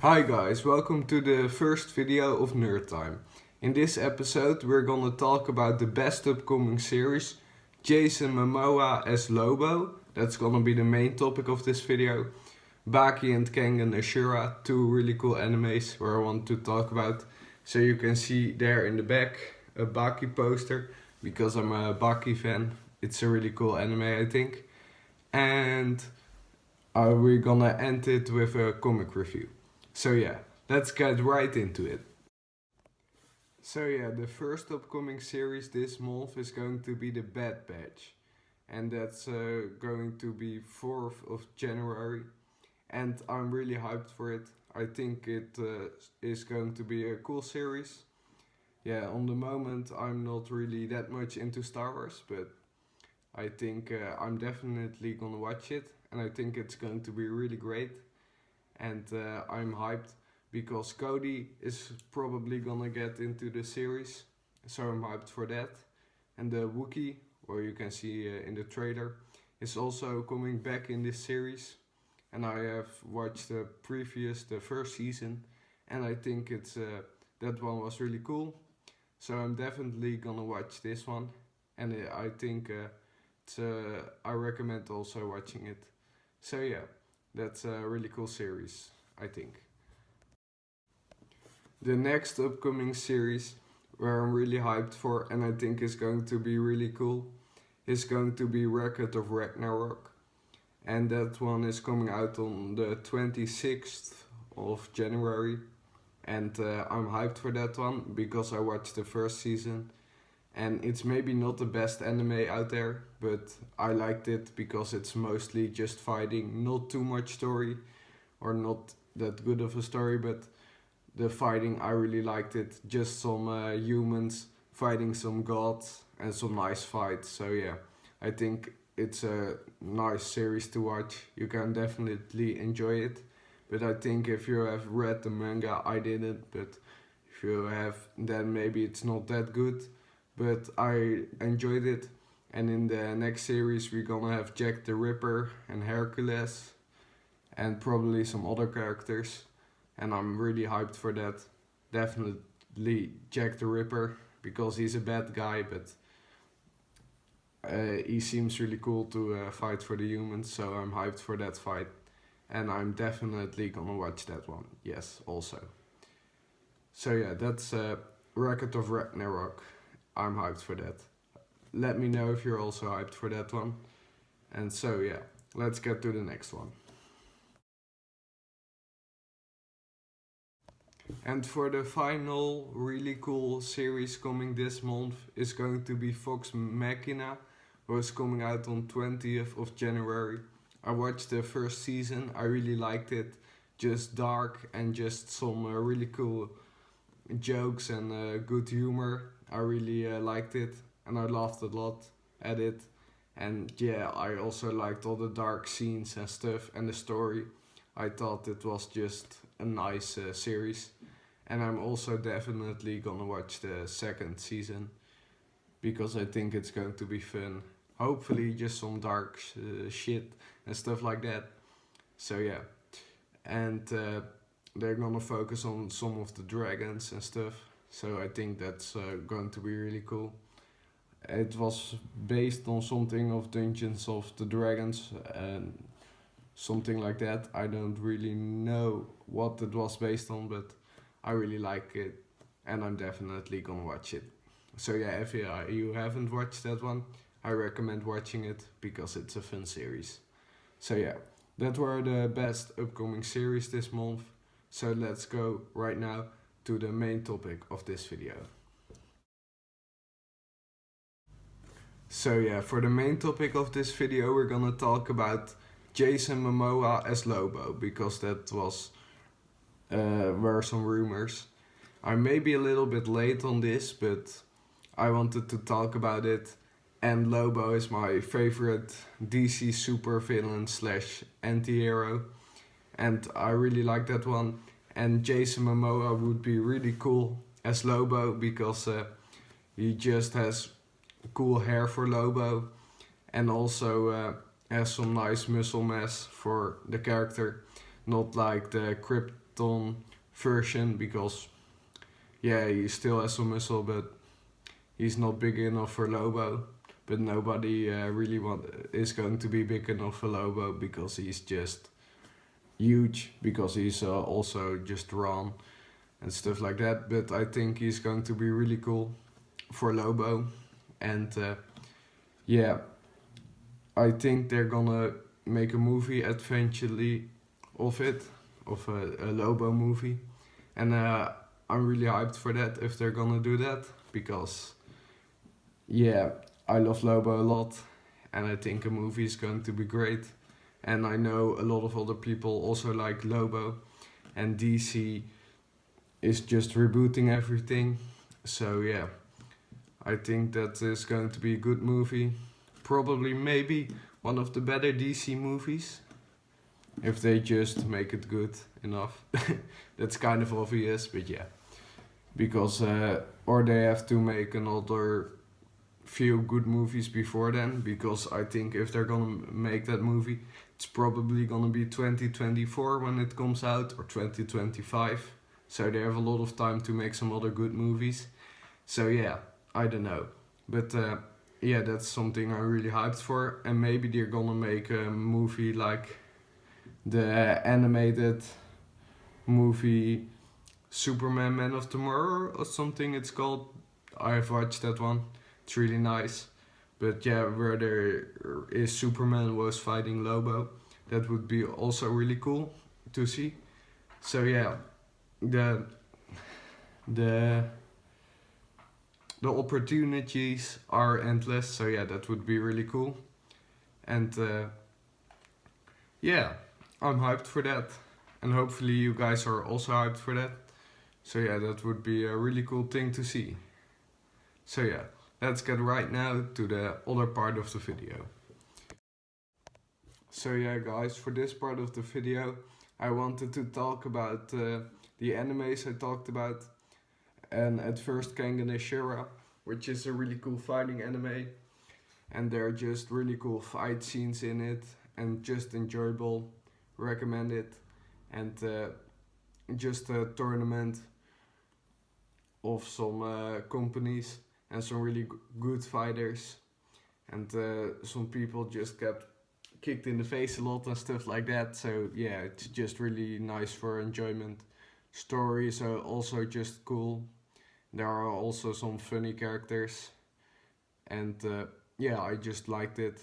Hi guys, welcome to the first video of Nerdtime. In this episode we're gonna talk about the best upcoming series, Jason Momoa as Lobo, that's gonna be the main topic of this video, Baki and Kengan Ashura, two really cool animes where I want to talk about. So you can see there in the back a Baki poster, because I'm a Baki fan, it's a really cool anime I think. And we're gonna end it with a comic review. So yeah, let's get right into it. So yeah, the first upcoming series this month is going to be the Bad Batch. And that's going to be 4th of January. And I'm really hyped for it. I think it is going to be a cool series. Yeah, on the moment I'm not really that much into Star Wars, but I think I'm definitely gonna watch it. And I think it's going to be really great. And I'm hyped because Cody is probably gonna get into the series, so I'm hyped for that. And the Wookiee, or you can see in the trailer, is also coming back in this series. And I have watched the first season, and I think that one was really cool. So I'm definitely gonna watch this one, and I think I recommend also watching it. So yeah, that's a really cool series, I think. The next upcoming series where I'm really hyped for and I think is going to be really cool is going to be Record of Ragnarok. And that one is coming out on the 26th of January. And I'm hyped for that one because I watched the first season. And it's maybe not the best anime out there, but I liked it because it's mostly just fighting, not too much story, or not that good of a story, but the fighting I really liked it. Just some humans fighting some gods and some nice fights. So yeah, I think it's a nice series to watch. You can definitely enjoy it. But I think if you have read the manga, I didn't, but if you have, then maybe it's not that good. But I enjoyed it. And in the next series, we're gonna have Jack the Ripper and Hercules, and probably some other characters. And I'm really hyped for that. Definitely Jack the Ripper, because he's a bad guy, but he seems really cool to fight for the humans. So I'm hyped for that fight. And I'm definitely gonna watch that one. Yes, also. So yeah, that's Record of Ragnarok. I'm hyped for that. Let me know if you're also hyped for that one. And so yeah, let's get to the next one. And for the final really cool series coming this month is going to be Vox Machina, was coming out on 20th of January. I watched the first season, I really liked it. Just dark and just some really cool jokes and good humor. I really liked it and I laughed a lot at it. And yeah, I also liked all the dark scenes and stuff and the story. I thought it was just a nice series. And I'm also definitely gonna watch the second season because I think it's going to be fun. Hopefully, just some dark shit and stuff like that. So yeah, and they're gonna focus on some of the dragons and stuff. So I think that's going to be really cool. It was based on something of Dungeons of the Dragons and something like that. I don't really know what it was based on, but I really like it and I'm definitely gonna watch it. So yeah, if you haven't watched that one, I recommend watching it because it's a fun series. So yeah, that were the best upcoming series this month. So let's go right now to the main topic of this video. So yeah, for the main topic of this video we're gonna talk about Jason Momoa as Lobo, because that was were some rumors. I may be a little bit late on this, but I wanted to talk about it. And Lobo is my favorite DC supervillain slash anti-hero. And I really like that one. And Jason Momoa would be really cool as Lobo because he just has cool hair for Lobo. And also has some nice muscle mass for the character. Not like the skeleton version because yeah, he still has some muscle, but he's not big enough for Lobo. But nobody really is going to be big enough for Lobo because he's just huge, because he's also just drawn and stuff like that. But I think he's going to be really cool for Lobo. And yeah, I think they're gonna make a movie eventually of it, of a Lobo movie. And I'm really hyped for that if they're gonna do that, because yeah, I love Lobo a lot, and I think a movie is going to be great. And I know a lot of other people also like Lobo, and DC is just rebooting everything. So yeah, I think that is going to be a good movie. Probably maybe one of the better DC movies, if they just make it good enough. That's kind of obvious, but yeah. Because, or they have to make another few good movies before then, because I think if they're gonna make that movie, it's probably gonna be 2024 when it comes out, or 2025. So they have a lot of time to make some other good movies. So yeah, I don't know. But yeah, that's something I'm really hyped for. And maybe they're gonna make a movie like the animated movie Superman Man of Tomorrow or something it's called. I have watched that one. It's really nice. But yeah, where there is Superman was fighting Lobo. That would be also really cool to see. So yeah, the the the opportunities are endless. So yeah, that would be really cool. And yeah, I'm hyped for that. And hopefully you guys are also hyped for that. So yeah, that would be a really cool thing to see. So yeah, let's get right now to the other part of the video. So yeah guys, for this part of the video, I wanted to talk about the animes I talked about. And at first Kengan Ashura, which is a really cool fighting anime. And there are just really cool fight scenes in it and just enjoyable. Recommend it. And just a tournament of some companies and some really good fighters. And some people just got kicked in the face a lot and stuff like that. So yeah, it's just really nice for enjoyment. Stories are also just cool. There are also some funny characters. And yeah, I just liked it.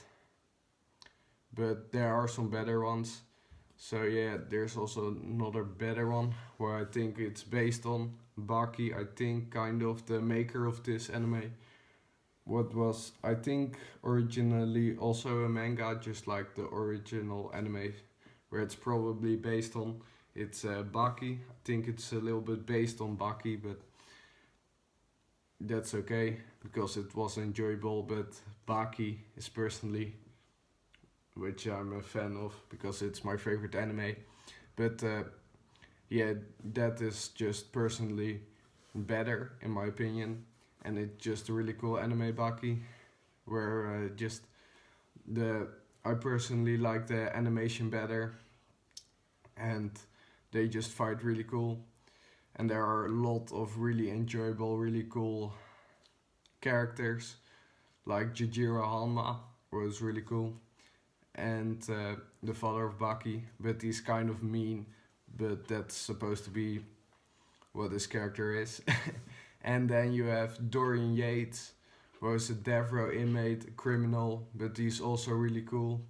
But there are some better ones. So yeah, there's also another better one where I think it's based on Baki, I think kind of the maker of this anime. What was, I think, originally also a manga, just like the original anime where it's probably based on. It's Baki. I think it's a little bit based on Baki, but that's okay because it was enjoyable. But Baki is personally, which I'm a fan of because it's my favorite anime. But yeah, that is just personally better in my opinion, and it's just a really cool anime Baki, where just the I personally like the animation better, and they just fight really cool, and there are a lot of really enjoyable, really cool characters, like Jijiro Hanma was really cool, and the father of Baki, but he's kind of mean, but that's supposed to be what his character is. And then you have Dorian Yates, who is a death row inmate, criminal, but he's also really cool.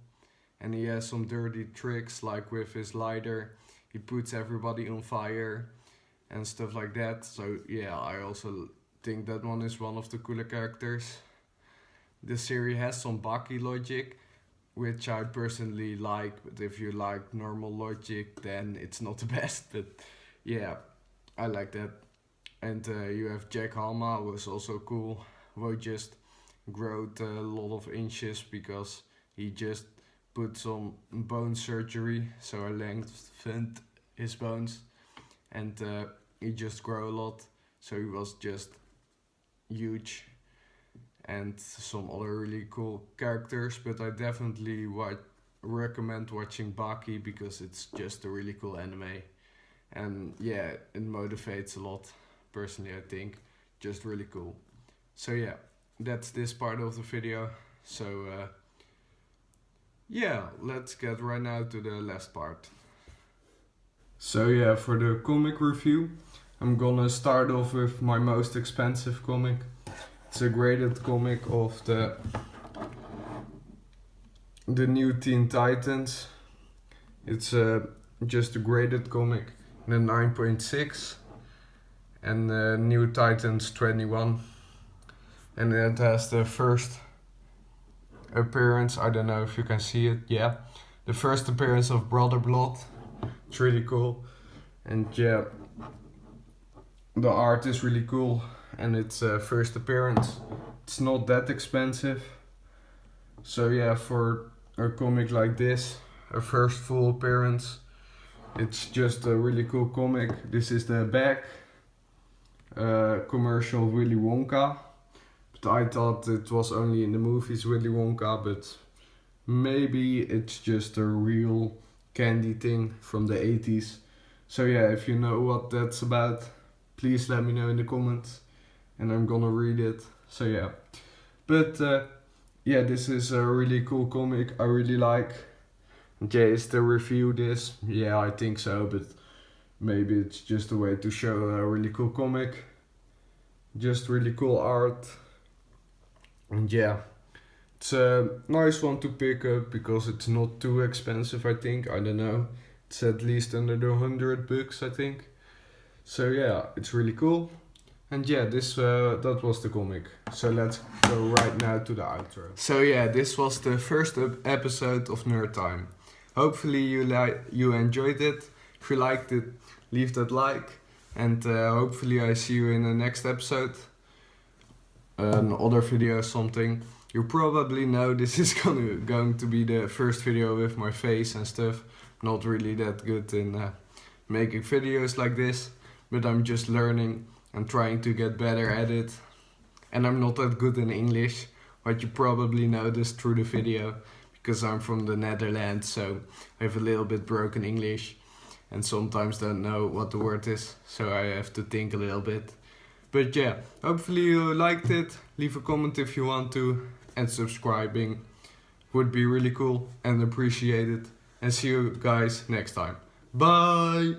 And he has some dirty tricks, like with his lighter, he puts everybody on fire and stuff like that. So yeah, I also think that one is one of the cooler characters. The series has some Baki logic, which I personally like, but if you like normal logic, then it's not the best. But yeah, I like that. And you have Jack Halma, who is also cool, who just growed a lot of inches because he just put some bone surgery, so I lengthened his bones, and he just grew a lot, so he was just huge. And some other really cool characters, but I definitely recommend watching Baki because it's just a really cool anime. And yeah, it motivates a lot, personally I think. Just really cool. So yeah, that's this part of the video. So yeah, let's get right now to the last part. So yeah, for the comic review, I'm gonna start off with my most expensive comic. It's a graded comic of the new Teen Titans. It's just a graded comic, the 9.6, and New Titans 21. And it has the first appearance, I don't know if you can see it, yeah. The first appearance of Brother Blood. It's really cool. And yeah, the art is really cool, and it's first appearance. It's not that expensive. So yeah, for a comic like this, a first full appearance, it's just a really cool comic. This is the back commercial Willy Wonka. But I thought it was only in the movies Willy Wonka, but maybe it's just a real candy thing from the 80s. So yeah, if you know what that's about, please let me know in the comments and I'm gonna read it. So yeah, but yeah, this is a really cool comic I really like. Jay, is the review this? Yeah, I think so, but maybe it's just a way to show a really cool comic. Just really cool art. And yeah, it's a nice one to pick up because it's not too expensive, I think. I don't know. It's at least under the $100, I think. So yeah, it's really cool. And yeah, this that was the comic. So let's go right now to the outro. So yeah, this was the first episode of Nerdtime. Hopefully you enjoyed it. If you liked it, leave that like. And hopefully I see you in the next episode. Another video or something. You probably know this is going to be the first video with my face and stuff. Not really that good in making videos like this. But I'm just learning and trying to get better at it. And I'm not that good in English, but you probably noticed through the video, because I'm from the Netherlands, so I have a little bit broken English and sometimes don't know what the word is, so I have to think a little bit. But yeah, hopefully you liked it. Leave a comment if you want to, and subscribing would be really cool and appreciated. And see you guys next time. Bye!